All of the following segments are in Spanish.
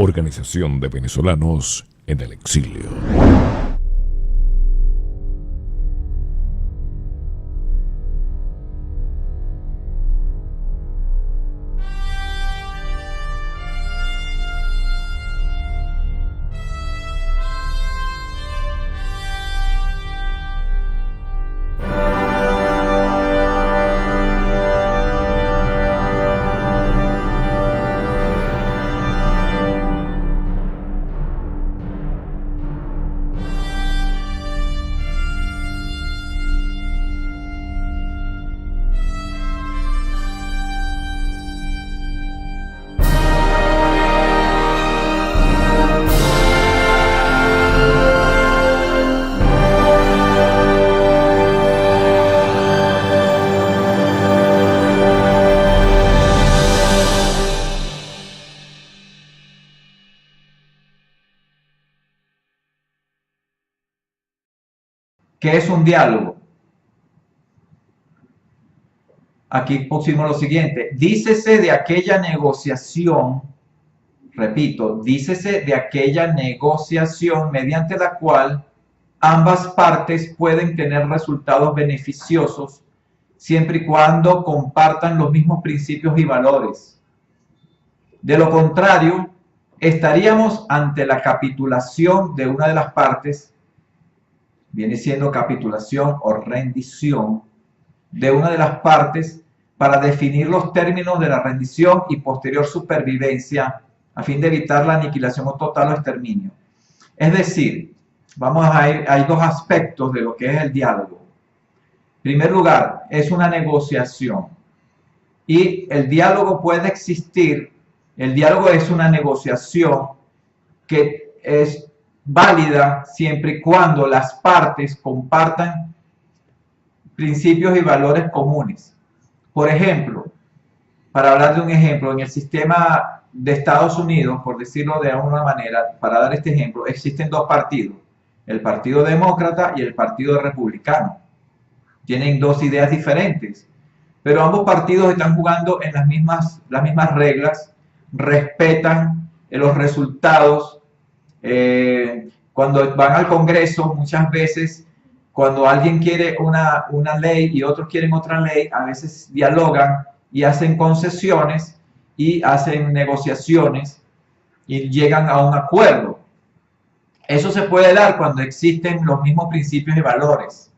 Organización de venezolanos en el exilio. ¿Qué es un diálogo? Aquí pusimos lo siguiente: dícese de aquella negociación, repito, dícese de aquella negociación mediante la cual ambas partes pueden tener resultados beneficiosos siempre y cuando compartan los mismos principios y valores. De lo contrario, estaríamos ante la capitulación de una de las partes, viene siendo capitulación o rendición de una de las partes, para definir los términos de la rendición y posterior supervivencia a fin de evitar la aniquilación o total o exterminio. Es decir, hay dos aspectos de lo que es el diálogo. En primer lugar, es una negociación. Y el diálogo puede existir, el diálogo es una negociación que es válida siempre y cuando las partes compartan principios y valores comunes. Por ejemplo, para hablar de un ejemplo, en el sistema de Estados Unidos, por decirlo de alguna manera, para dar este ejemplo, existen dos partidos, el Partido Demócrata y el Partido Republicano. Tienen dos ideas diferentes, pero ambos partidos están jugando en las mismas reglas, respetan los resultados. Cuando van al Congreso, muchas veces, cuando alguien quiere una ley y otros quieren otra ley, a veces dialogan y hacen concesiones y hacen negociaciones y llegan a un acuerdo. Eso se puede dar cuando existen los mismos principios y valores.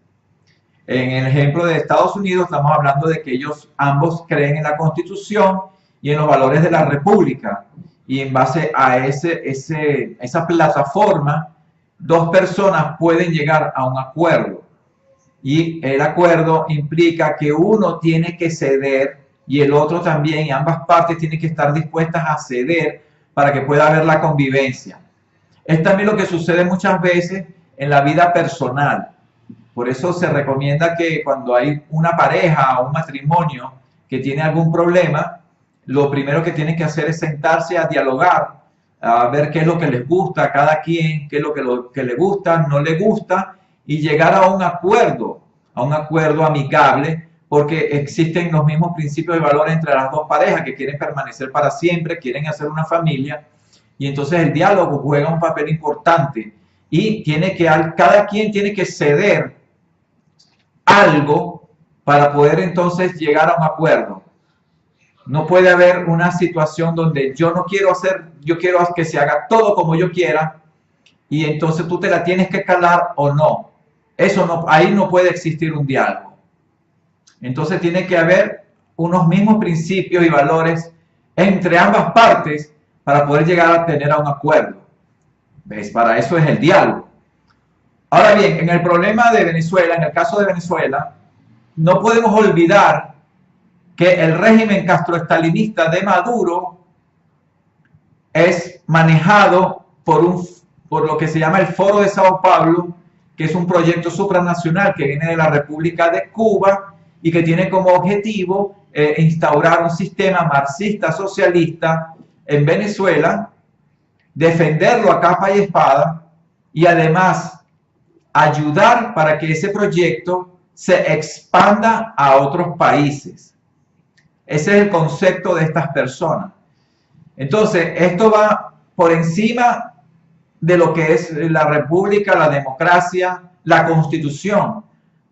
En el ejemplo de Estados Unidos estamos hablando de que ellos ambos creen en la Constitución y en los valores de la República. Y en base a esa plataforma, dos personas pueden llegar a un acuerdo. Y el acuerdo implica que uno tiene que ceder y el otro también, y ambas partes tienen que estar dispuestas a ceder para que pueda haber la convivencia. Es también lo que sucede muchas veces en la vida personal. Por eso se recomienda que cuando hay una pareja o un matrimonio que tiene algún problema, lo primero que tienen que hacer es sentarse a dialogar, a ver qué es lo que les gusta a cada quien, qué es lo que le gusta, no le gusta, y llegar a un acuerdo amigable, porque existen los mismos principios y valores entre las dos parejas que quieren permanecer para siempre, quieren hacer una familia, y entonces el diálogo juega un papel importante, y cada quien tiene que ceder algo para poder entonces llegar a un acuerdo. No puede haber una situación donde yo quiero que se haga todo como yo quiera y entonces tú te la tienes que calar o no. Ahí no puede existir un diálogo. Entonces tiene que haber unos mismos principios y valores entre ambas partes para poder llegar a tener a un acuerdo. ¿Ves? Para eso es el diálogo. Ahora bien, en el problema de Venezuela, en el caso de Venezuela, no podemos olvidar que el régimen castroestalinista de Maduro es manejado por lo que se llama el Foro de Sao Paulo, que es un proyecto supranacional que viene de la República de Cuba y que tiene como objetivo instaurar un sistema marxista socialista en Venezuela, defenderlo a capa y espada y además ayudar para que ese proyecto se expanda a otros países. Ese es el concepto de estas personas. Entonces, esto va por encima de lo que es la república, la democracia, la constitución.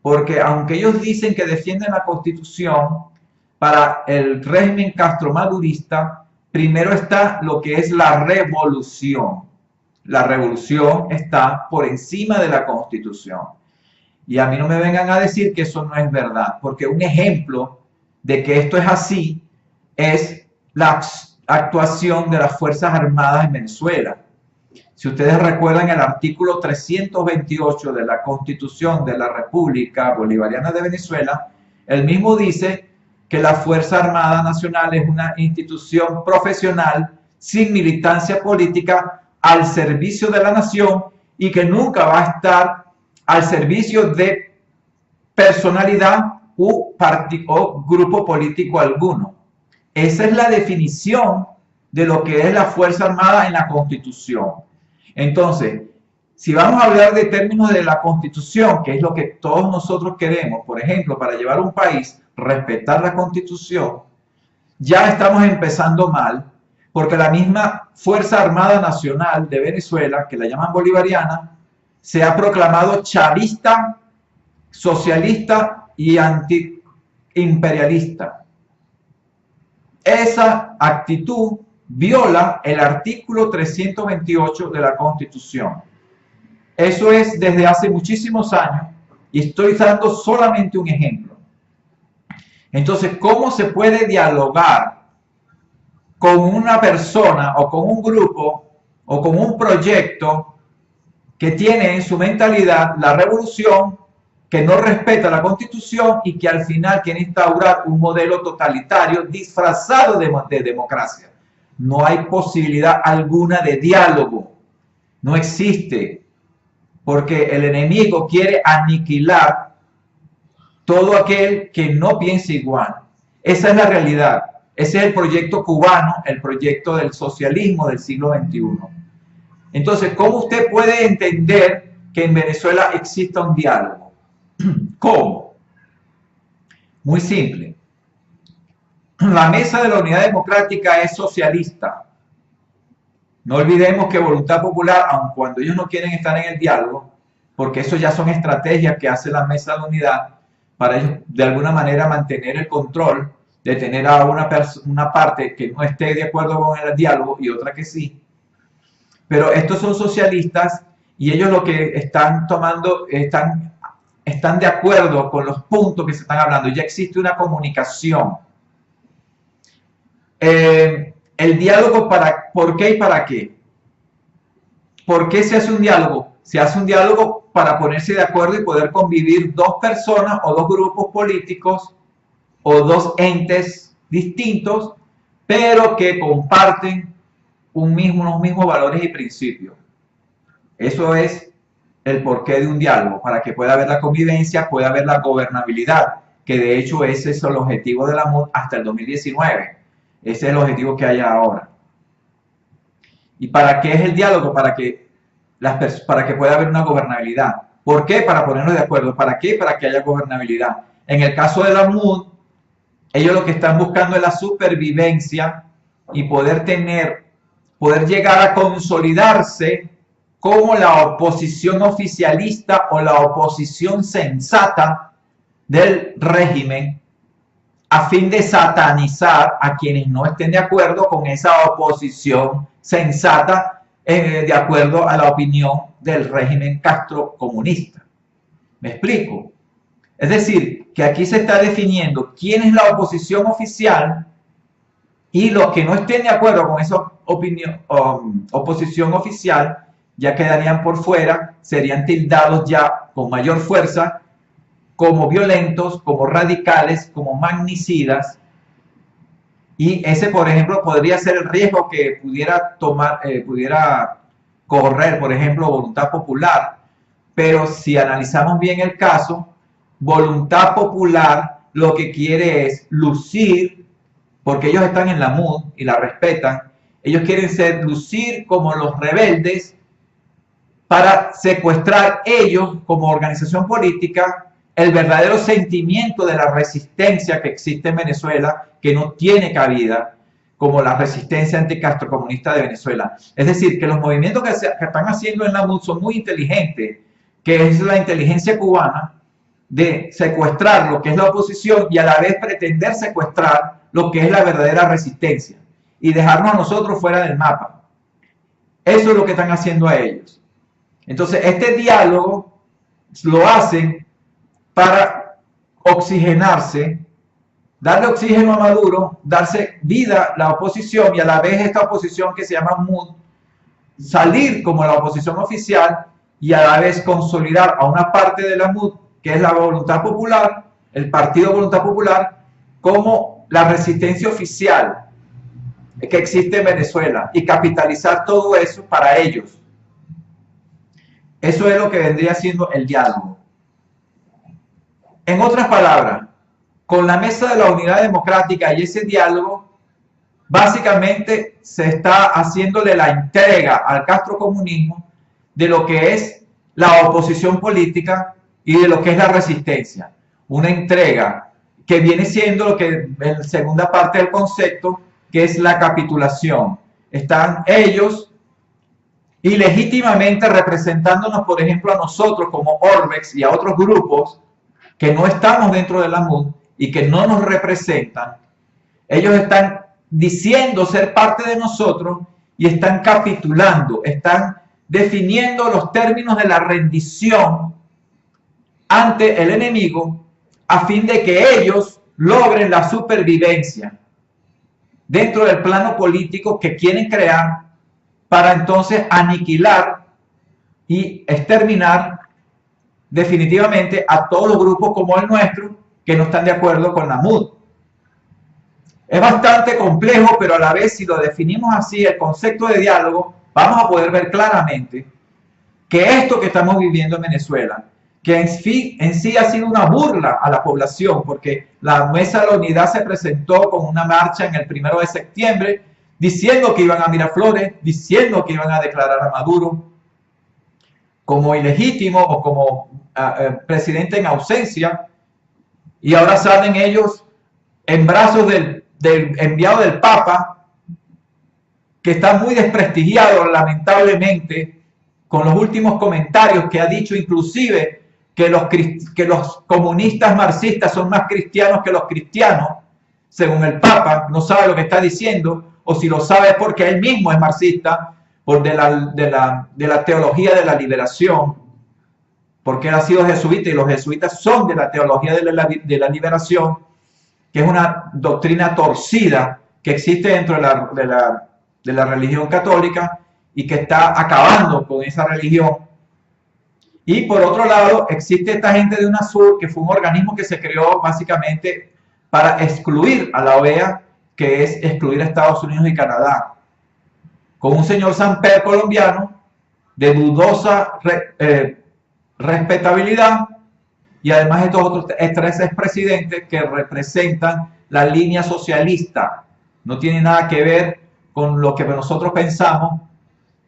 Porque aunque ellos dicen que defienden la constitución, para el régimen castromadurista, primero está lo que es la revolución. La revolución está por encima de la constitución. Y a mí no me vengan a decir que eso no es verdad, porque un ejemplo de que esto es así es la actuación de las Fuerzas Armadas en Venezuela. Si ustedes recuerdan el artículo 328 de la Constitución de la República Bolivariana de Venezuela, el mismo dice que la Fuerza Armada Nacional es una institución profesional sin militancia política al servicio de la nación y que nunca va a estar al servicio de personalidad o grupo político alguno. Esa es la definición de lo que es la Fuerza Armada en la Constitución. Entonces, si vamos a hablar de términos de la Constitución, que es lo que todos nosotros queremos, por ejemplo, para llevar un país, respetar la Constitución, ya estamos empezando mal, porque la misma Fuerza Armada Nacional de Venezuela, que la llaman bolivariana, se ha proclamado chavista, socialista y antiimperialista. Esa actitud viola el artículo 328 de la Constitución. Eso es desde hace muchísimos años y estoy dando solamente un ejemplo. Entonces, ¿cómo se puede dialogar con una persona o con un grupo o con un proyecto que tiene en su mentalidad la revolución, que no respeta la Constitución y que al final quiere instaurar un modelo totalitario disfrazado de democracia? No hay posibilidad alguna de diálogo. No existe. Porque el enemigo quiere aniquilar todo aquel que no piense igual. Esa es la realidad. Ese es el proyecto cubano, el proyecto del socialismo del siglo XXI. Entonces, ¿cómo usted puede entender que en Venezuela exista un diálogo? ¿Cómo? Muy simple. La Mesa de la Unidad Democrática es socialista. No olvidemos que Voluntad Popular, aun cuando ellos no quieren estar en el diálogo, porque eso ya son estrategias que hace la Mesa de la Unidad para ellos de alguna manera mantener el control, de tener a una parte que no esté de acuerdo con el diálogo y otra que sí. Pero estos son socialistas y ellos lo que están tomando, están de acuerdo con los puntos que se están hablando. Ya existe una comunicación. El diálogo, ¿por qué y para qué? ¿Por qué se hace un diálogo? Se hace un diálogo para ponerse de acuerdo y poder convivir dos personas o dos grupos políticos o dos entes distintos, pero que comparten unos mismos valores y principios. Eso es el porqué de un diálogo, para que pueda haber la convivencia, pueda haber la gobernabilidad, que de hecho ese es el objetivo de la MUD hasta el 2019. Ese es el objetivo que hay ahora. ¿Y para qué es el diálogo? Para que pueda haber una gobernabilidad. ¿Por qué? Para ponernos de acuerdo. ¿Para qué? Para que haya gobernabilidad. En el caso de la MUD, ellos lo que están buscando es la supervivencia y poder llegar a consolidarse como la oposición oficialista o la oposición sensata del régimen, a fin de satanizar a quienes no estén de acuerdo con esa oposición sensata, de acuerdo a la opinión del régimen castrocomunista. ¿Me explico? Es decir, que aquí se está definiendo quién es la oposición oficial y los que no estén de acuerdo con esa oposición oficial ya quedarían por fuera, serían tildados ya con mayor fuerza como violentos, como radicales, como magnicidas. Y ese, por ejemplo, podría ser el riesgo que pudiera correr, por ejemplo, Voluntad Popular. Pero si analizamos bien el caso, Voluntad Popular lo que quiere es lucir, porque ellos están en la MUD y la respetan, ellos quieren lucir como los rebeldes para secuestrar ellos como organización política el verdadero sentimiento de la resistencia que existe en Venezuela, que no tiene cabida, como la resistencia anticastrocomunista de Venezuela. Es decir, que los movimientos que están haciendo en la MUD son muy inteligentes, que es la inteligencia cubana de secuestrar lo que es la oposición y a la vez pretender secuestrar lo que es la verdadera resistencia y dejarnos a nosotros fuera del mapa. Eso es lo que están haciendo a ellos. Entonces, este diálogo lo hacen para oxigenarse, darle oxígeno a Maduro, darse vida a la oposición y a la vez esta oposición que se llama MUD, salir como la oposición oficial y a la vez consolidar a una parte de la MUD, que es la Voluntad Popular, el Partido Voluntad Popular, como la resistencia oficial que existe en Venezuela y capitalizar todo eso para ellos. Eso es lo que vendría siendo el diálogo. En otras palabras, con la Mesa de la Unidad Democrática y ese diálogo, básicamente se está haciéndole la entrega al castrocomunismo de lo que es la oposición política y de lo que es la resistencia. Una entrega que viene siendo lo que en la segunda parte del concepto, que es la capitulación. Están ellos ilegítimamente representándonos, por ejemplo, a nosotros como Orbex y a otros grupos que no estamos dentro de la MUD y que no nos representan. Ellos están diciendo ser parte de nosotros y están capitulando, están definiendo los términos de la rendición ante el enemigo a fin de que ellos logren la supervivencia dentro del plano político que quieren crear para entonces aniquilar y exterminar definitivamente a todos los grupos como el nuestro que no están de acuerdo con la MUD. Es bastante complejo, pero a la vez, si lo definimos así, el concepto de diálogo, vamos a poder ver claramente que esto que estamos viviendo en Venezuela, que en sí ha sido una burla a la población, porque la Mesa de la Unidad se presentó con una marcha en el 1 de septiembre, diciendo que iban a Miraflores, diciendo que iban a declarar a Maduro como ilegítimo o como presidente en ausencia, y ahora salen ellos en brazos del enviado del Papa, que está muy desprestigiado lamentablemente con los últimos comentarios que ha dicho, inclusive que los comunistas marxistas son más cristianos que los cristianos, según el Papa. No sabe lo que está diciendo, o si lo sabe es porque él mismo es marxista, de la teología de la liberación, porque él ha sido jesuita y los jesuitas son de la teología de la liberación, que es una doctrina torcida que existe dentro de la religión católica y que está acabando con esa religión. Y por otro lado, existe esta gente de UNASUR, que fue un organismo que se creó básicamente para excluir a la OEA, que es excluir a Estados Unidos y Canadá, con un señor Samper colombiano de dudosa respetabilidad, y además estos otros tres expresidentes que representan la línea socialista. No tiene nada que ver con lo que nosotros pensamos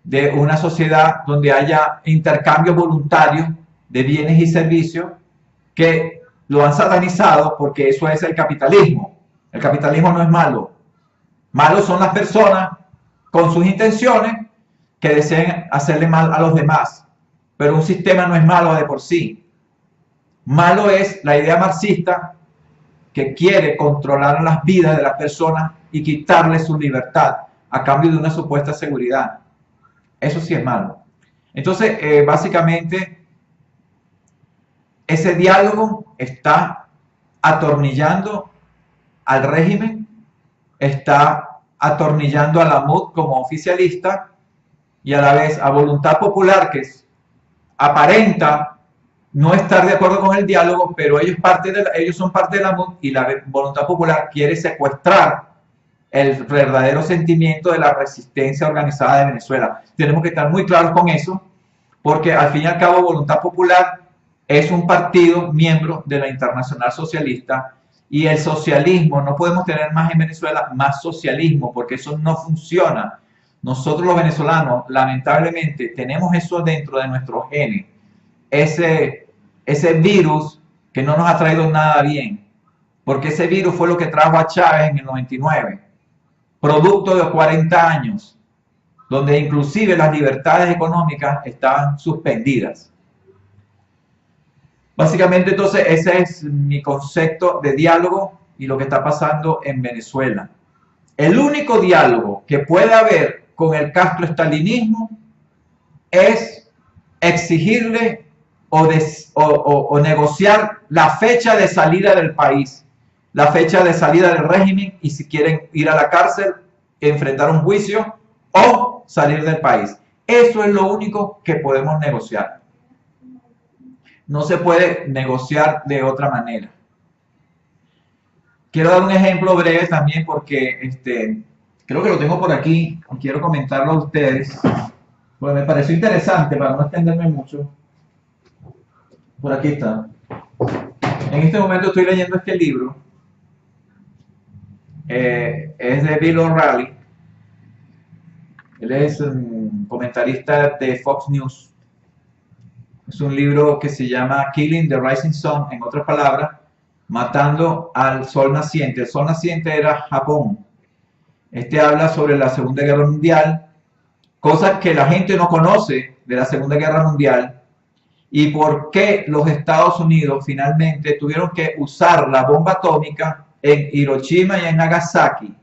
de una sociedad donde haya intercambios voluntarios de bienes y servicios, que lo han satanizado porque eso es el capitalismo. El capitalismo no es malo. Malos son las personas con sus intenciones que desean hacerle mal a los demás. Pero un sistema no es malo de por sí. Malo es la idea marxista que quiere controlar las vidas de las personas y quitarles su libertad a cambio de una supuesta seguridad. Eso sí es malo. Entonces, básicamente, ese diálogo está atornillando al régimen, está atornillando a la MUD como oficialista y a la vez a Voluntad Popular, que aparenta no estar de acuerdo con el diálogo, pero ellos son parte de la MUD, y la Voluntad Popular quiere secuestrar el verdadero sentimiento de la resistencia organizada de Venezuela. Tenemos que estar muy claros con eso, porque al fin y al cabo Voluntad Popular es un partido miembro de la Internacional Socialista, y el socialismo, no podemos tener más en Venezuela más socialismo, porque eso no funciona. Nosotros los venezolanos, lamentablemente, tenemos eso dentro de nuestros genes, ese virus que no nos ha traído nada bien, porque ese virus fue lo que trajo a Chávez en el 99. producto de 40 años, donde inclusive las libertades económicas estaban suspendidas. Básicamente, entonces, ese es mi concepto de diálogo y lo que está pasando en Venezuela. El único diálogo que puede haber con el castro-estalinismo es exigirle o negociar la fecha de salida del país, la fecha de salida del régimen, y si quieren ir a la cárcel, enfrentar un juicio o salir del país. Eso es lo único que podemos negociar. No se puede negociar de otra manera. Quiero dar un ejemplo breve también porque creo que lo tengo por aquí y quiero comentarlo a ustedes, porque me pareció interesante para no extenderme mucho. Por aquí está. En este momento estoy leyendo este libro. Es de Bill O'Reilly. Él es un comentarista de Fox News. Es un libro que se llama Killing the Rising Sun, en otras palabras, matando al sol naciente. El sol naciente era Japón. Habla sobre la Segunda Guerra Mundial, cosas que la gente no conoce de la Segunda Guerra Mundial, y por qué los Estados Unidos finalmente tuvieron que usar la bomba atómica en Hiroshima y en Nagasaki.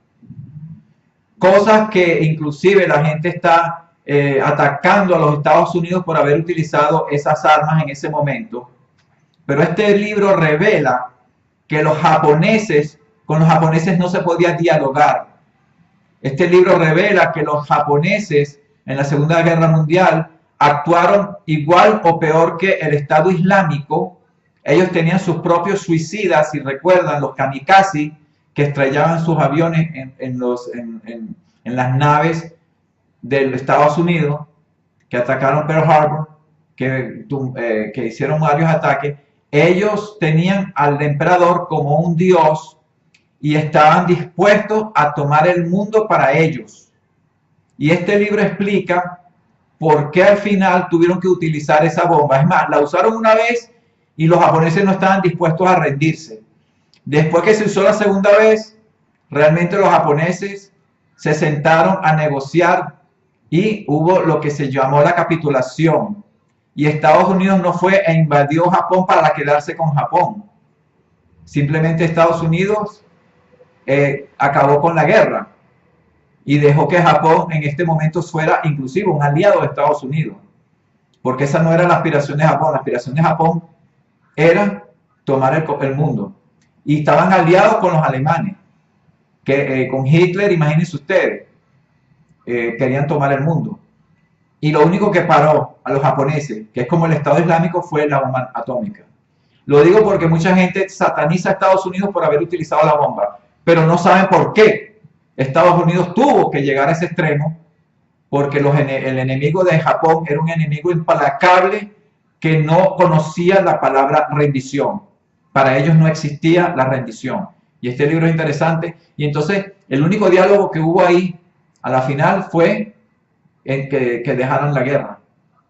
Cosas que inclusive la gente está atacando a los Estados Unidos por haber utilizado esas armas en ese momento. Pero este libro revela que con los japoneses no se podía dialogar. Este libro revela que los japoneses en la Segunda Guerra Mundial actuaron igual o peor que el Estado Islámico. Ellos tenían sus propios suicidas, si recuerdan, los kamikaze, que estrellaban sus aviones en las naves de Estados Unidos, que atacaron Pearl Harbor, que hicieron varios ataques. Ellos tenían al emperador como un dios y estaban dispuestos a tomar el mundo para ellos. Y este libro explica por qué al final tuvieron que utilizar esa bomba. Es más, la usaron una vez y los japoneses no estaban dispuestos a rendirse. Después que se usó la segunda vez, realmente los japoneses se sentaron a negociar y hubo lo que se llamó la capitulación. Y Estados Unidos no fue e invadió Japón para quedarse con Japón. Simplemente Estados Unidos acabó con la guerra y dejó que Japón en este momento fuera inclusive un aliado de Estados Unidos. Porque esa no era la aspiración de Japón. La aspiración de Japón era tomar el mundo. Y estaban aliados con los alemanes, que con Hitler, imagínense ustedes, querían tomar el mundo. Y lo único que paró a los japoneses, que es como el Estado Islámico, fue la bomba atómica. Lo digo porque mucha gente sataniza a Estados Unidos por haber utilizado la bomba, pero no saben por qué Estados Unidos tuvo que llegar a ese extremo, porque el enemigo de Japón era un enemigo implacable que no conocía la palabra rendición. Para ellos no existía la rendición. Y este libro es interesante. Y entonces el único diálogo que hubo ahí a la final fue en que dejaran la guerra.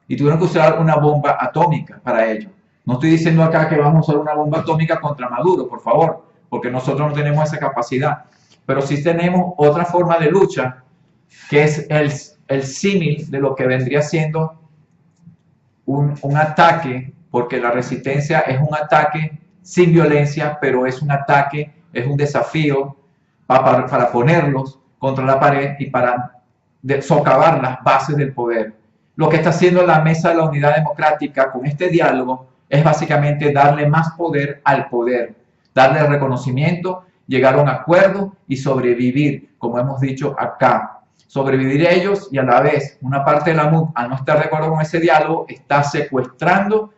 Y tuvieron que usar una bomba atómica para ello. No estoy diciendo acá que vamos a usar una bomba atómica contra Maduro, por favor, porque nosotros no tenemos esa capacidad. Pero sí tenemos otra forma de lucha, que es el símil de lo que vendría siendo un ataque, porque la resistencia es un ataque sin violencia, pero es un ataque, es un desafío para ponerlos contra la pared y para socavar las bases del poder. Lo que está haciendo la Mesa de la Unidad Democrática con este diálogo es básicamente darle más poder al poder, darle reconocimiento, llegar a un acuerdo y sobrevivir, como hemos dicho acá. Sobrevivir ellos y a la vez una parte de la MUD, al no estar de acuerdo con ese diálogo, está secuestrando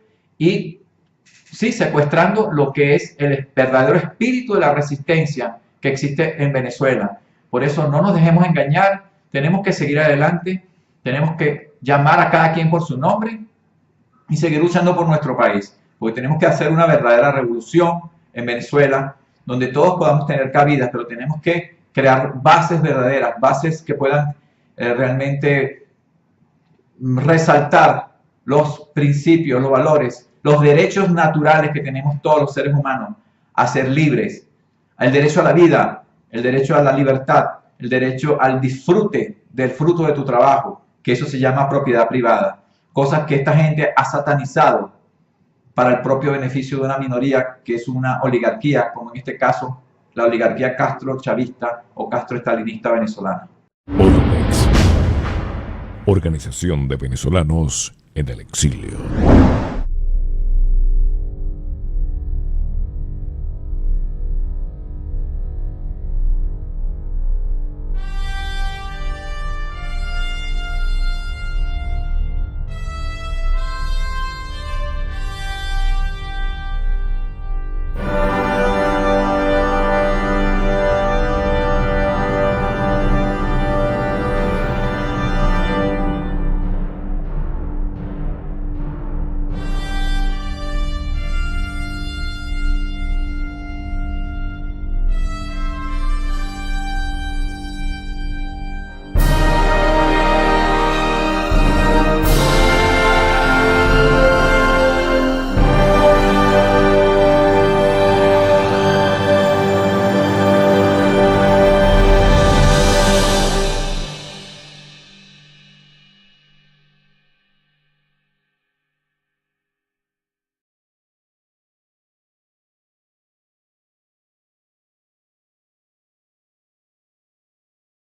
secuestrando lo que es el verdadero espíritu de la resistencia que existe en Venezuela. Por eso no nos dejemos engañar, tenemos que seguir adelante, tenemos que llamar a cada quien por su nombre y seguir luchando por nuestro país, porque tenemos que hacer una verdadera revolución en Venezuela, donde todos podamos tener cabida, pero tenemos que crear bases verdaderas, bases que puedan realmente resaltar los principios, los valores, los derechos naturales que tenemos todos los seres humanos, a ser libres, el derecho a la vida, el derecho a la libertad, el derecho al disfrute del fruto de tu trabajo, que eso se llama propiedad privada. Cosas que esta gente ha satanizado para el propio beneficio de una minoría que es una oligarquía, como en este caso la oligarquía Castro-chavista o Castro-estalinista venezolana. Ormex, Organización de Venezolanos en el Exilio.